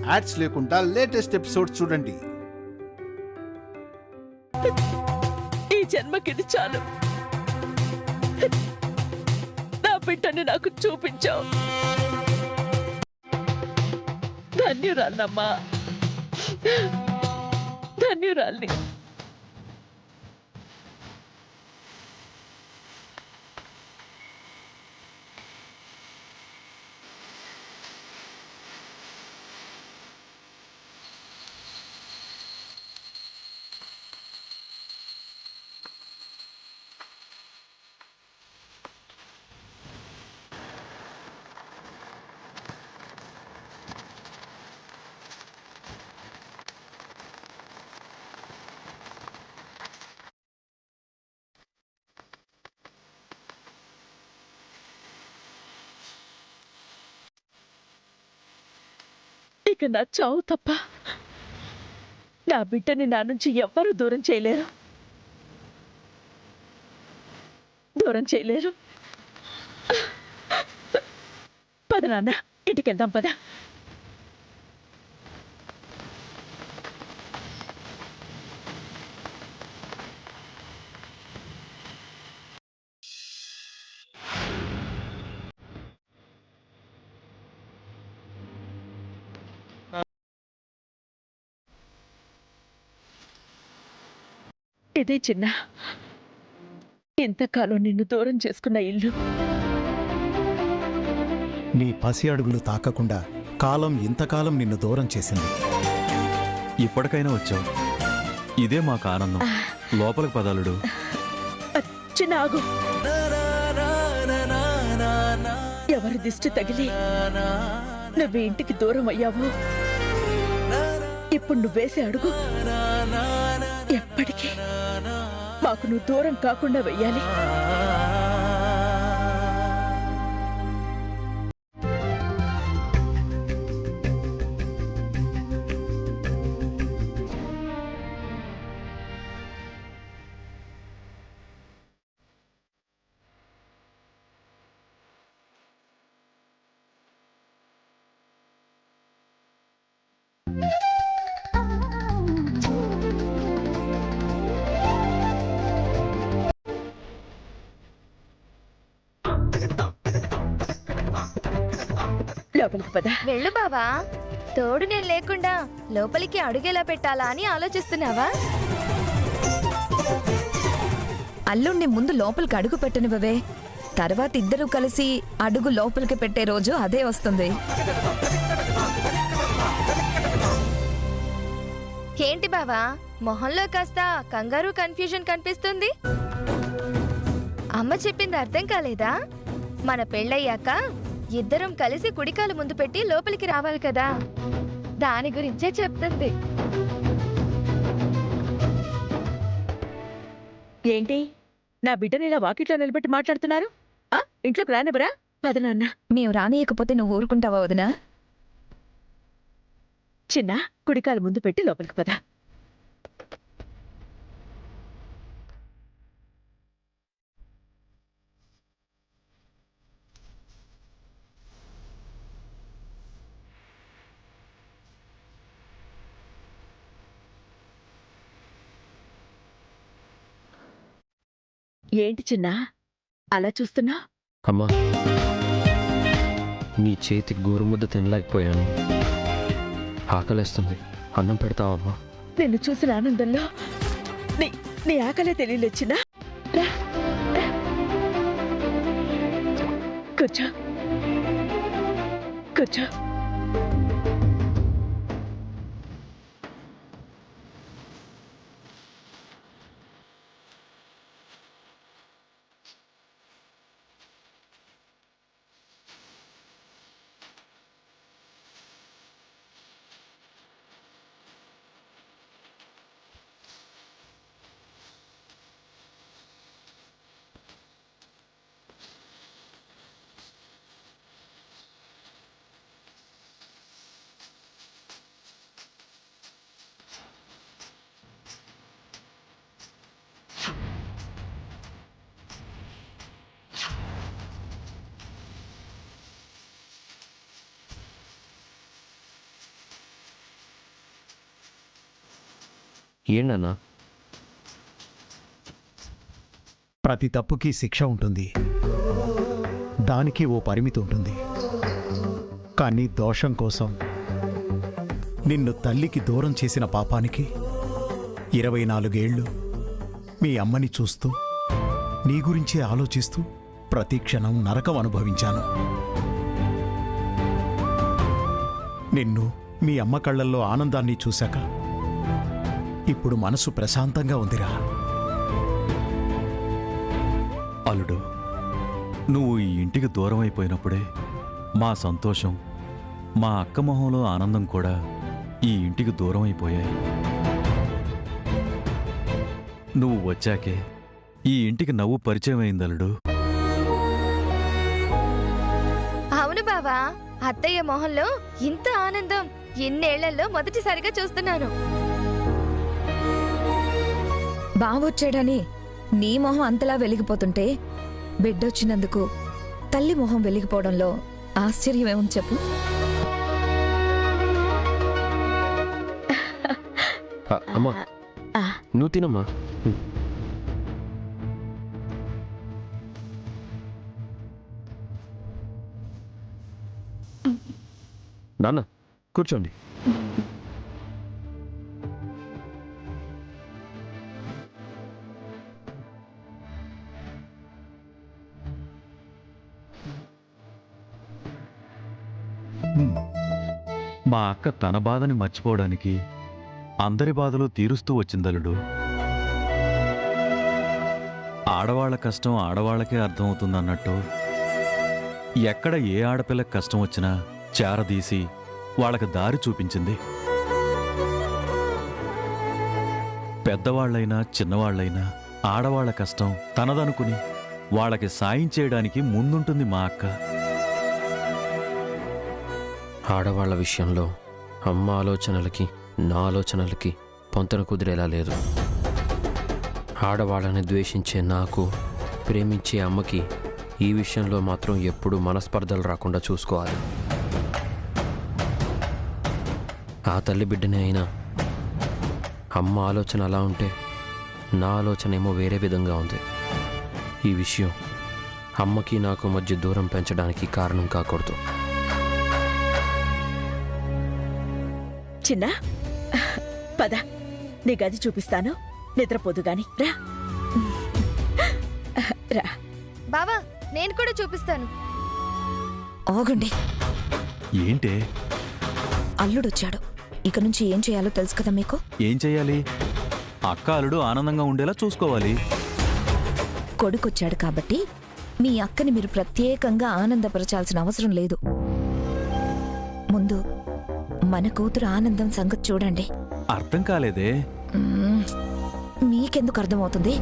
Ads లేకుండా latest episodes చూడండి. ఈ జన్మకిది చాలు. నా బిడ్డని నాకు చూపించావు. ధన్యురాలమ్మా, ధన్యురాల్ని. ఇక నా చావు తప్ప నా బిడ్డని నా నుంచి ఎవ్వరూ దూరం చేయలేరు. దూరం చేయలేరు. పద నాన్న, ఇంటికెళ్దాం పద. ఇదే చిన్న, ఇంతకాలం నిన్ను దూరం చేసుకున్న ఇల్లు. నీ పసి అడుగులు తాకకుండా కాలం ఇంతకాలం నిన్ను దూరం చేసింది. ఇప్పటికైనా వచ్చావు, ఇదే మాకు ఆనందం. లోపలికి పదాలుడు. చిన్న ఆగు. ఎవరి దిష్టి తగిలి నువ్వు ఇంటికి దూరం అయ్యావో, ఇప్పుడు నువ్వేసే అడుగు ఎప్పటికీ మాకు నువ్వు దూరం కాకుండా వెయ్యాలి. లోపలికి పద. వెళ్ళు బావా. తోడు నేను లేకుండా లోపలికి అడుగెలా పెట్టాలా అని ఆలోచిస్తున్నావా? అల్లుణ్ణి ముందు లోపలికి అడుగు పెట్టనివ్వవే. తర్వాత ఇద్దరూ కలిసి అడుగు లోపలికి పెట్టే రోజు అదే వస్తుంది. ఏంటి బావా, మొహంలో కాస్త కంగారు కన్ఫ్యూజన్ కనిపిస్తుంది. అమ్మ చెప్పింది అర్థం కాలేదా? మన పెళ్ళయ్యాక ఇద్దరం కలిసి కుడికాలు ముందు పెట్టి లోపలికి రావాలి కదా, దాని గురించే చెప్తుంది. ఏంటి నా బిడ్డని ఇలా వాకిట్లో నిలబెట్టి మాట్లాడుతున్నారు? ఇంట్లోకి రానివ్వరా? పద నాన్న. మేము రానియకపోతే నువ్వు ఊరుకుంటావా వదినా? చిన్న, కుడికాలు ముందు పెట్టి లోపలికి పద. ఏంటి చిన్న అలా చూస్తున్నా? అమ్మా, నీ చేతి గోరుముద్ద తినలేకపోయాను. ఆకలేస్తుంది, అన్నం పెడతావమ్మా? నిన్ను చూసిన ఆనందంలో నీ ఆకలే తెలియలేచ్చినా. కూర్చో కూర్చో. ఏంటన్నా? ప్రతి తప్పుకి శిక్ష ఉంటుంది, దానికి ఓ పరిమితి ఉంటుంది. కానీ దోషం కోసం నిన్ను తల్లికి దూరం చేసిన పాపానికి 24 ఏళ్ళు మీ అమ్మని చూస్తూ నీ గురించే ఆలోచిస్తూ ప్రతి క్షణం నరకం అనుభవించాను. నిన్ను మీ అమ్మ కళ్ళల్లో ఆనందాన్ని చూశాక ఇప్పుడు మనసు ప్రశాంతంగా ఉందిరా. అల్లుడు, నువ్వు ఈ ఇంటికి దూరం అయిపోయినప్పుడే మా సంతోషం, మా అక్క మొహంలో ఆనందం కూడా ఈ ఇంటికి దూరం అయిపోయాయి. నువ్వు వచ్చాకే ఈ ఇంటికి నవ్వు పరిచయం అయింది అల్లుడు. అవును బావా, అత్తయ్య మొహంలో ఇంత ఆనందం ఎన్నేళ్లలో మొదటిసారిగా చూస్తున్నాను. బావొచ్చాడని నీ మొహం అంతలా వెలిగిపోతుంటే బిడ్డొచ్చినందుకు తల్లి మొహం వెలిగిపోవడంలో ఆశ్చర్యమేముంది చెప్పు. అమ్మా, నువ్వు తినమ్మా. నాన్న కూర్చోండి. మా అక్క తన బాధని మర్చిపోవడానికి అందరి బాధలు తీరుస్తూ వచ్చిందలుడు. ఆడవాళ్ల కష్టం ఆడవాళ్లకే అర్థమవుతుందన్నట్టు ఎక్కడ ఏ ఆడపిల్లకి కష్టం వచ్చినా చేరదీసి వాళ్ళకి దారి చూపించింది. పెద్దవాళ్లైనా చిన్నవాళ్లైనా ఆడవాళ్ల కష్టం తనదనుకుని వాళ్ళకి సాయం చేయడానికి ముందుంటుంది మా అక్క. ఆడవాళ్ల విషయంలో అమ్మ ఆలోచనలకి నా ఆలోచనలకి పొంతన కుదిరేలా లేదు. ఆడవాళ్ళని ద్వేషించే నాకు, ప్రేమించే అమ్మకి ఈ విషయంలో మాత్రం ఎప్పుడూ మనస్పర్ధలు రాకుండా చూసుకోవాలి. ఆ తల్లి బిడ్డనే అయినా అమ్మ ఆలోచన అలా ఉంటే నా ఆలోచన ఏమో వేరే విధంగా ఉంది. ఈ విషయం అమ్మకి నాకు మధ్య దూరం పెంచడానికి కారణం కాకూడదు. చిన్న పద, నీ గది చూపిస్తాను, నిద్రపోదు గాని రా. రా బావా, నేను కూడా చూపిస్తాను. ఆగండి, ఏంటే? అల్లుడొచ్చాడు. ఇక నుంచి ఏం చేయాలో తెలుసు కదా మీకు. ఏం చెయ్యాలి? అక్క అల్లుడు ఆనందంగా ఉండేలా చూసుకోవాలి. కొడుకొచ్చాడు కాబట్టి మీ అక్కని మీరు ప్రత్యేకంగా ఆనందపరచాల్సిన అవసరం లేదు. ముందు మన కూతురు ఆనందం సంగతి చూడండి. అర్థం కాలేదే. మీకెందుకు అర్థమవుతుంది?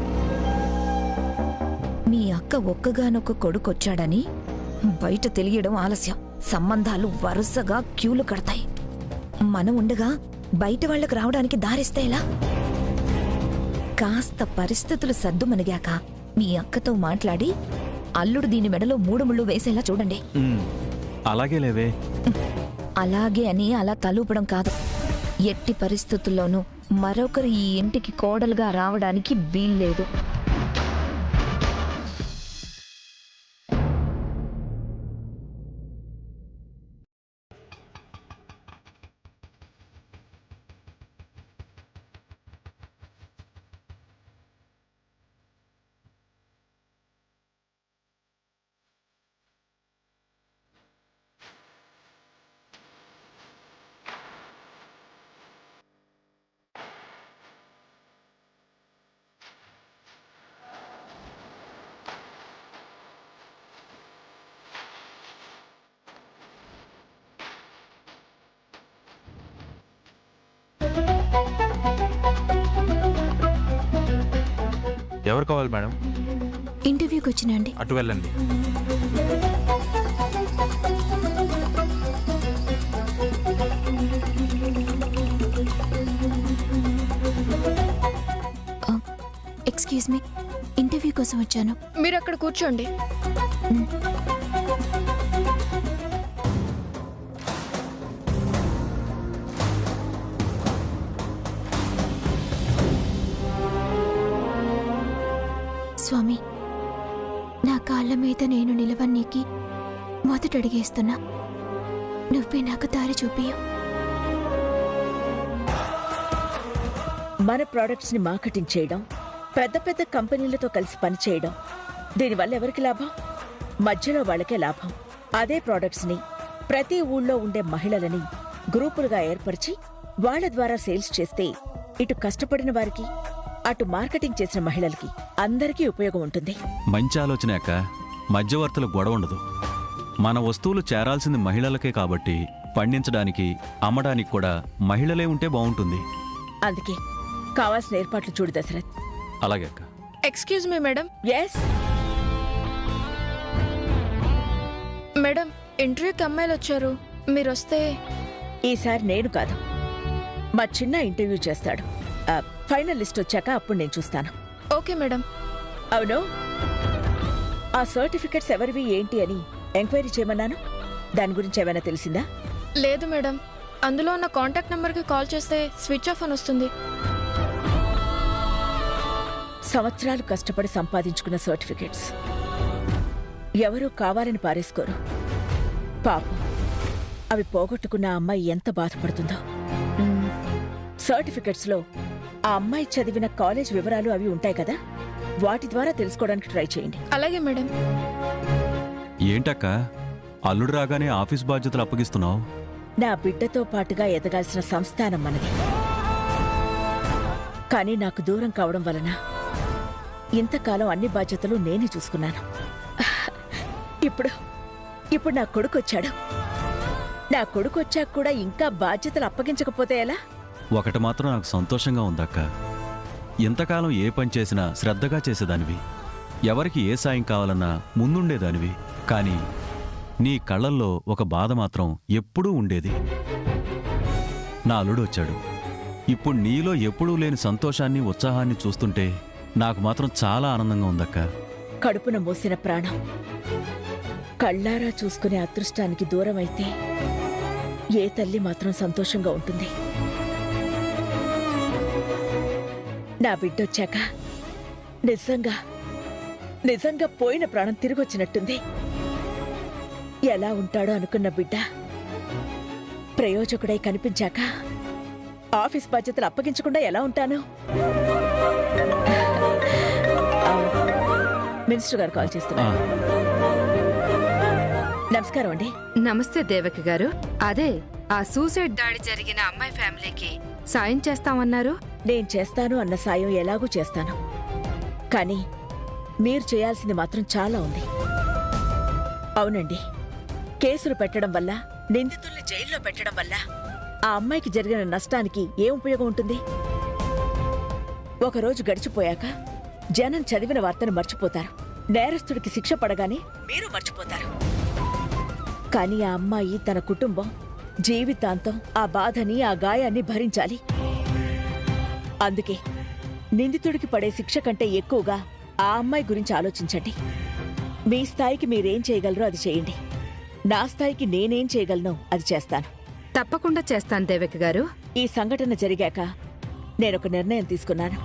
మీ అక్క ఒక్కగానొక్క కొడుకొచ్చాడని బయట తెలియడం ఆలస్యం. సంబంధాలు వరుసగా క్యూలు కడతాయి. మనం ఉండగా బయట వాళ్లకు రావడానికి దారిస్తే ఎలా? కాస్త పరిస్థితులు సద్దుమణిగాక మీ అక్కతో మాట్లాడి అల్లుడు దీని మెడలో 3 ముళ్ళు వేసేలా చూడండి. అలాగే లేవే. అలాగే అని అలా తలూపడం కాదు. ఎట్టి పరిస్థితుల్లోనూ మరొకరు ఈ ఇంటికి కోడలుగా రావడానికి వీల్లేదు. ఎవరు కావాలి మేడం? ఇంటర్వ్యూకి వచ్చినండి. అటు వెళ్ళండి. ఎక్స్క్యూజ్ మీ, ఇంటర్వ్యూ కోసం వచ్చాను. మీరు అక్కడ కూర్చోండి. స్వామి, నా కాళ్ళ మీద నేను నిలవన్నీకి మొదటడిగేస్తున్నా. నువ్వే నాకు దారి చూపియు. మన ప్రోడక్ట్స్ ని మార్కెటింగ్ చేయడం, పెద్ద పెద్ద కంపెనీలతో కలిసి పనిచేయడం, దీనివల్ల ఎవరికి లాభం? మధ్యలో వాళ్ళకే లాభం. అదే ప్రోడక్ట్స్ ని ప్రతి ఊళ్ళో ఉండే మహిళలని గ్రూపులుగా ఏర్పరిచి వాళ్ళ ద్వారా సేల్స్ చేస్తే ఇటు కష్టపడిన వారికి, అటు మార్కెటింగ్ చేసిన మహిళలకి అందరికీ ఉపయోగం ఉంటుంది. మంచి ఆలోచనే అక్క. మధ్యవర్తుల గొడవ ఉండదు. మన వస్తువులు చేరాల్సింది మహిళలకే కాబట్టి పండించడానికి, అమ్మడానికి కూడా మహిళలే ఉంటే బాగుంటుంది. అందుకే కావాల్సిన ఏర్పాట్లు చూడు దశరథ్. అలాగే అక్క. Excuse me madam. Yes, madam, ఇంటర్వ్యూకి అమ్మాయిలు వచ్చారు. మీరొస్తే. ఈసారి నేను కాదు, మా చిన్న ఇంటర్వ్యూ చేస్తాడు. ఫైనల్ లిస్ట్ వచ్చాక అప్పుడు నేను చూస్తాను. Okay madam. అవును, ఆ సర్టిఫికెట్స్ ఎవరివి ఏంటి అని ఎంక్వైరీ చేయమన్నాను. దాని గురించి ఏమైనా తెలిసిందా? లేదు మేడం, అందులో ఉన్న కాంటాక్ట్ నెంబర్కి కాల్ చేస్తే స్విచ్ ఆఫ్ అని వస్తుంది. సంవత్సరాలు కష్టపడి సంపాదించుకున్న సర్టిఫికెట్స్ ఎవరూ కావాలని పారేసుకోరు. పాపం, అవి పోగొట్టుకున్న ఆ అమ్మాయి ఎంత బాధపడుతుందో. సర్టిఫికెట్స్లో ఆ అమ్మాయి చదివిన కాలేజ్ వివరాలు అవి ఉంటాయి కదా, వాటి ద్వారా తెలుసుకోవడానికి ట్రై చేయండి. అలాగే మేడం. ఏంటక్క, అల్లుడు రాగానే ఆఫీస్ బాధ్యతలు అప్పగిస్తున్నావు? నా బిడ్డతో పాటుగా ఎదగాల్సిన సంస్థానం మనది. కానీ నాకు దూరం కావడం వలన ఇంతకాలం అన్ని బాధ్యతలు నేనే చూసుకున్నాను. ఇప్పుడు నా కొడుకొచ్చాడు. నా కొడుకొచ్చాక కూడా ఇంకా బాధ్యతలు అప్పగించకపోతే ఎలా? ఒకటి మాత్రం నాకు సంతోషంగా ఉందక్క. ఇంతకాలం ఏ పని చేసినా శ్రద్ధగా చేసేదానివి, ఎవరికి ఏ సాయం కావాలన్నా ముందుండేదానివి. కానీ నీ కళ్ళల్లో ఒక బాధ మాత్రం ఎప్పుడూ ఉండేది. నా అల్లుడు వచ్చాడు. ఇప్పుడు నీలో ఎప్పుడూ లేని సంతోషాన్ని, ఉత్సాహాన్ని చూస్తుంటే నాకు మాత్రం చాలా ఆనందంగా ఉందక్క. కడుపున మోసిన ప్రాణం కళ్ళారా చూసుకునే అదృష్టానికి దూరమైతే ఏ తల్లి మాత్రం సంతోషంగా ఉంటుంది? నా బిడ్డొచ్చాక నిజంగా పోయిన ప్రాణం తిరిగొచ్చినట్టుంది. ఎలా ఉంటాడో అనుకున్న బిడ్డ ప్రయోజకుడై కనిపించాక ఆఫీస్ బాధ్యతలు అప్పగించకుండా ఎలా ఉంటాను? మినిస్టర్ గారు కాల్ చేస్తున్నారు. నమస్కారం అండి. నమస్తే దేవకి గారు. అదే ఆ సూసైడ్ దాడి జరిగిన అమ్మాయి ఫ్యామిలీకి సాయం చేస్తామన్నారు. నేను చేస్తాను అన్న సాయం ఎలాగూ చేస్తాను, కానీ మీరు చేయాల్సింది మాత్రం చాలా ఉంది. అవునండి, కేసులు పెట్టడం వల్ల, నిందితుల్ని జైల్లో పెట్టడం వల్ల ఆ అమ్మాయికి జరిగిన నష్టానికి ఏం ఉపయోగం ఉంటుంది? ఒకరోజు గడిచిపోయాక జనం చదివిన వార్తను మర్చిపోతారు. నేరస్తుడికి శిక్ష పడగానే మీరు మర్చిపోతారు. కానీ ఆ అమ్మాయి, తన కుటుంబం జీవితాంతం ఆ బాధని, ఆ గాయాన్ని భరించాలి. అందుకే నిందితుడికి పడే శిక్ష కంటే ఎక్కువగా ఆ అమ్మాయి గురించి ఆలోచించండి. మీ స్థాయికి మీరేం చేయగలరో అది చేయండి. నా స్థాయికి నేనేం చేయగలను అది చేస్తాను. తప్పకుండా చేస్తాను దేవకి గారు. ఈ సంఘటన జరిగాక నేనొక నిర్ణయం తీసుకున్నాను.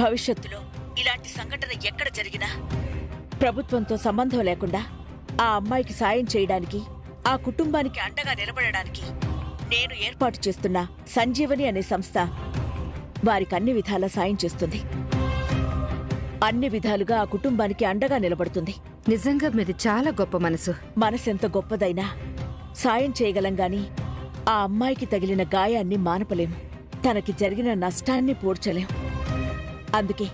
భవిష్యత్తులో ఇలాంటి సంఘటన ఎక్కడ జరిగినా ప్రభుత్వంతో సంబంధం లేకుండా ఆ అమ్మాయికి సాయం చేయడానికి, ఆ కుటుంబానికి అండగా నిలబడడానికి నేను ఏర్పాటు చేస్తున్న సంజీవని అనే సంస్థ వారికి అన్ని విధాలా సాయం చేస్తుంది. అన్ని విధాలుగా ఆ కుటుంబానికి అండగా నిలబడుతుంది. నిజంగా మీది చాలా గొప్ప మనసు. మనసెంత గొప్పదైనా సాయం చేయగలం గాని ఆ అమ్మాయికి తగిలిన గాయాన్ని మానపలేము, తనకి జరిగిన నష్టాన్ని పూడ్చలేం. అందుకే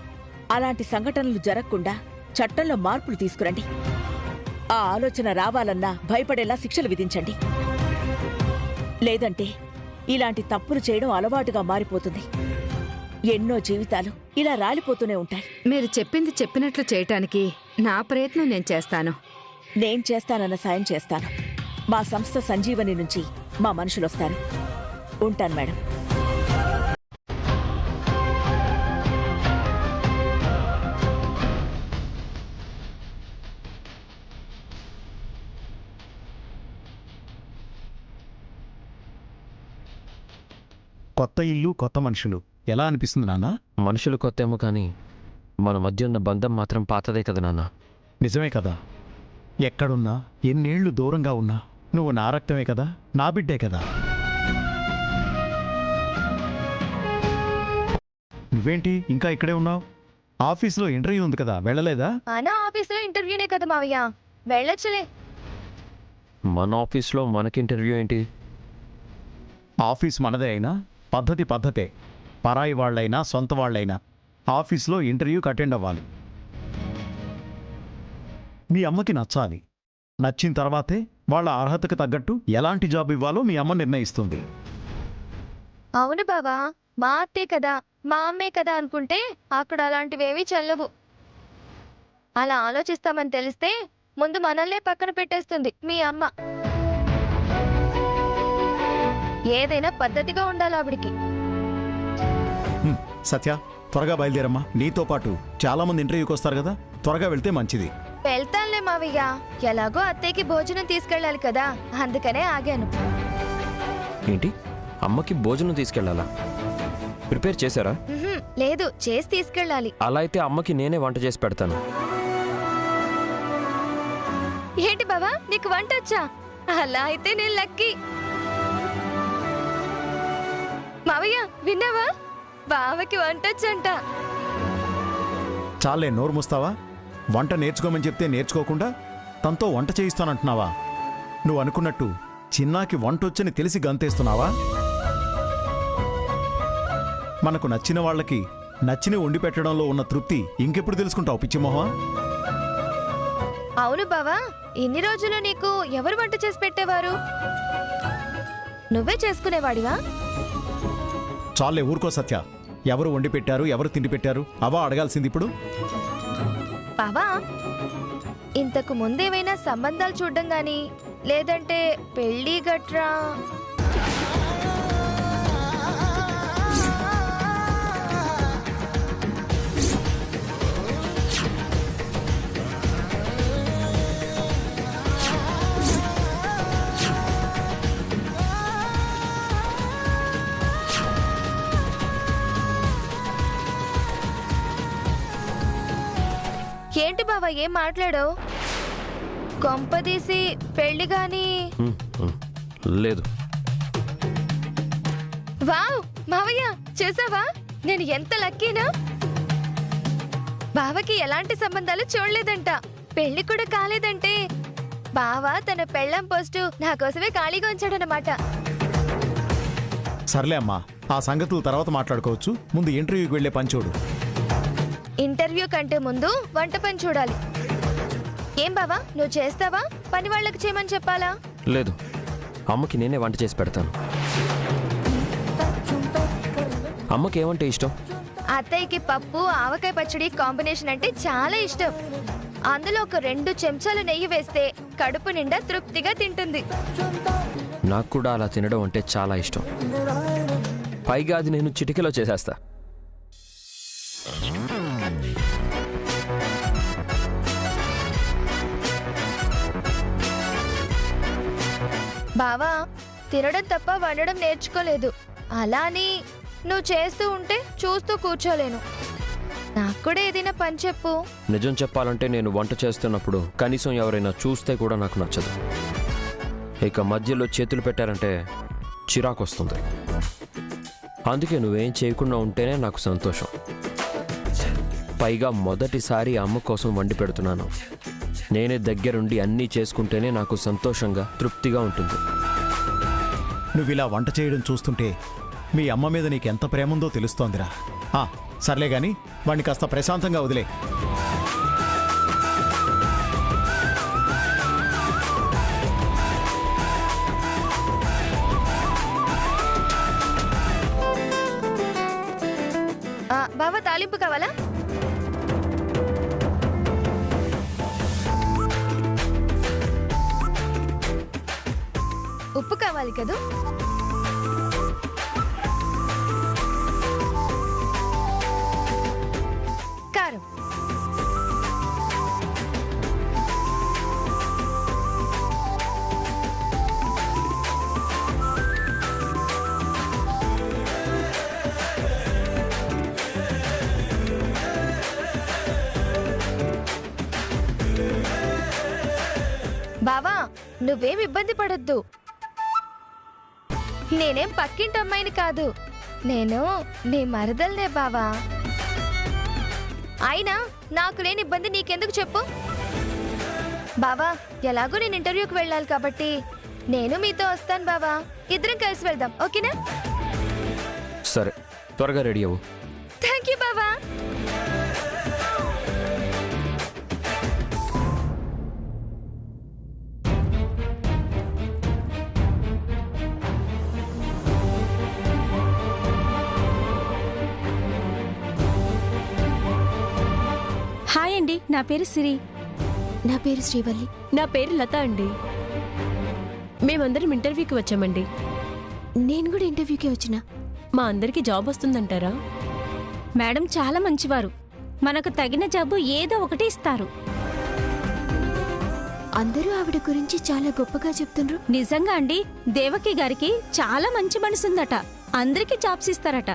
అలాంటి సంఘటనలు జరగకుండా చట్టంలో మార్పులు తీసుకురండి. ఆ ఆలోచన రావాలన్నా భయపడేలా శిక్షలు విధించండి. లేదంటే ఇలాంటి తప్పులు చేయడం అలవాటుగా మారిపోతుంది. ఎన్నో జీవితాలు ఇలా రాలిపోతూనే ఉంటాయి. మీరు చెప్పింది చెప్పినట్లు చేయటానికి నా ప్రయత్నం నేను చేస్తాను. నేను చేస్తానన్న సాయం చేస్తాను. మా సంస్థ సంజీవని నుంచి మా మనుషులొస్తారు. ఉంటాను మేడం. కొత్త ఇల్లు, కొత్త మనుషులు ఎలా అనిపిస్తుంది నాన్న? మనుషులు కొత్తేమో కానీ మన మధ్య ఉన్న బంధం మాత్రం పాతదే కదా నాన్న. నిజమే కదా. ఎక్కడున్నా ఎన్నేళ్లు దూరంగా ఉన్నా నువ్వు నా రక్తమే కదా, నా బిడ్డే కదా. నువ్వేంటి ఇంకా ఇక్కడే ఉన్నావు? ఆఫీస్లో ఇంటర్వ్యూ ఉంది కదా, వెళ్ళలేదా? మన ఆఫీసులో ఇంటర్వ్యూనే కదా మావయ్య, వెళ్ళొచ్చులే. మన ఆఫీస్లో మనకి ఇంటర్వ్యూ ఏంటి? ఆఫీస్ మనదే అయినా పద్ధతే. పరాయి వాళ్ళైనా సొంత వాళ్ళైనా ఆఫీస్లో ఇంటర్వ్యూకి అటెండ్ అవ్వాలి. మీ అమ్మకి నచ్చాలి. నచ్చిన తర్వాతే వాళ్ళ అర్హతకు తగ్గట్టు ఎలాంటి జాబ్ ఇవ్వాలో మీ అమ్మ నిర్ణయిస్తుంది. అవును బావా, మా అత్తే కదా మా అమ్మే కదా అనుకుంటే అక్కడ అలాంటివేమీ చెల్లవు. అలా ఆలోచిస్తామని తెలిస్తే ముందు మనల్నే పక్కన పెట్టేస్తుంది మీ అమ్మ. ఏదైనా పద్ధతిగా ఉండాలి ఆవిడికి. సత్య, త్వరగా బయలుదేరమ్మా. నీతో పాటు చాలా మంది ఇంటర్వ్యూకి వస్తారు కదా, త్వరగా వెళ్తే మంచిది. వెళ్తానులే మావయ్య, ఎలాగో అత్తయ్యకి భోజనం తీసుకెళ్ళాలి కదా, అందుకనే ఆగాను. ఏంటి, అమ్మకి భోజనం తీసుకెళ్లాలా? ప్రిపేర్ చేశారా? లేదు, చేసి తీసుకెళ్ళాలి. అలా అయితే అమ్మకి నేనే వంట చేసి పెడతాను. ఏంటి బావా, నీకు వంట వచ్చా? అలా అయితే నేను లక్కీ. మావయ్య విన్నావా, బావకి వంట వచ్చంట. చాలే, నోరు మూస్తావా? వంట నేర్చుకోమని చెప్తే నేర్చుకోకుండా తనతో వంట చేయిస్తానంటున్నావా? నువ్వు అనుకున్నట్టు చిన్నాకి వంటొచ్చని తెలిసి గంతేస్తున్నావా? మనకు నచ్చిన వాళ్ళకి నచ్చిని వండి పెట్టడంలో ఉన్న తృప్తి ఇంకెప్పుడు తెలుసుకుంటావు పిచ్చిమోహ? అవును బావా, ఇన్ని రోజులు నీకు ఎవరు వంట చేసి పెట్టేవారు? నువ్వే చేసుకునేవాడివా? చాలే, ఊరుకో సత్య. ఎవరు వండి పెట్టారు, ఎవరు తిండి పెట్టారు అవా అడగాల్సింది ఇప్పుడు. బావా, ఇంతకు ముందేమైనా సంబంధాలు చూడడం గాని లేదంటే పెళ్లి గట్రా? ఏంటి బావా, ఏం మాట్లాడావు? కొంపదీసి పెళ్లి గాని? లేదు. వావ్ మావయ్య, చూసావా నేను ఎంత లక్కీనా? బావకి ఎలాంటి సంబంధాలు చూడలేదంట, పెళ్లి కూడా కాలేదంటే బావ తన పెళ్ళం పోస్టు నా కోసమే ఖాళీగా ఉంచాడనమాట. సర్లే అమ్మా, ఆ సంగతులు తర్వాత మాట్లాడుకోవచ్చు. ముందు ఇంటర్వ్యూకి వెళ్లే పని చూడు. ఇంటర్వ్యూ కంటే ముందు వంట పని చూడాలి. ఏం బావా, నువ్వు చేస్తావా? పని వాళ్ళకి చేయమని చెప్పాలా? లేదు, అమ్మకి నేనే వంట చేసి పెడతాను. అమ్మకి ఏమంటే ఇష్టం? అత్తయ్యకి పప్పు ఆవకాయ పచ్చడి కాంబినేషన్ అంటే చాలా ఇష్టం. అందులో ఒక 2 చెంచాలు నెయ్యి వేస్తే కడుపు నిండా తృప్తిగా తింటుంది. నాకు కూడా అలా తినడం అంటే చాలా ఇష్టం. పైగా అది నేను చిటికెలో చేసేస్తా. బావా, తినడం తప్ప వండడం నేర్చుకోలేదు. అలా అని నువ్వు చేస్తూ ఉంటే చూస్తూ కూర్చోలేను. నాకు కూడా ఏదైనా పని చెప్పు. నిజం చెప్పాలంటే నేను వంట చేస్తున్నప్పుడు కనీసం ఎవరైనా చూస్తే కూడా నాకు నచ్చదు. ఇక మధ్యలో చేతులు పెట్టారంటే చిరాకు వస్తుంది. అందుకే నువ్వేం చేయకుండా ఉంటేనే నాకు సంతోషం. పైగా మొదటిసారి అమ్మ కోసం వండి పెడుతున్నాను. నేనే దగ్గరుండి అన్నీ చేసుకుంటేనే నాకు సంతోషంగా తృప్తిగా ఉంటుంది. నువ్వు ఇలా వంట చేయడం చూస్తుంటే మీ అమ్మ మీద నీకెంత ప్రేముందో తెలుస్తోందిరా. సర్లే గాని వాణ్ణి కాస్త ప్రశాంతంగా వదిలే. బావా, తాలింపు కావాలా? ఉప్పు కావాలి కదూ? కారం. బావా నువ్వేం ఇబ్బంది పడొద్దు. నేనేం పక్కింటి అమ్మాయిని కాదు, నేను నీ మరదల్నే బావా. అయినా నాకు లేని ఇబ్బంది నీకెందుకు చెప్పు బావా. ఎలాగో నేను ఇంటర్వ్యూకి వెళ్ళాలి కాబట్టి నేను మీతో వస్తాను బావా. ఇద్దరం కలిసి వెళ్దాం, ఓకేనా? సరే, త్వరగా రెడీ అవ్వు. థ్యాంక్ యూ బావా. హాయ్ అండి, నా పేరు సిరి. నా పేరు శ్రీవల్లి. నా పేరు లత అండి. మేమందరం ఇంటర్వ్యూకి వచ్చామండి. నేను కూడా ఇంటర్వ్యూకి వచ్చిన. మా అందరికి జాబ్ వస్తుందంటారా? మేడం చాలా మంచివారు, మనకు తగిన జాబు ఏదో ఒకటి ఇస్తారు. అందరూ ఆవిడ గురించి చాలా గొప్పగా చెప్తుండ్రు. నిజంగా అండి, దేవకి గారికి చాలా మంచి మనసుందట, అందరికీ జాబ్స్ ఇస్తారట.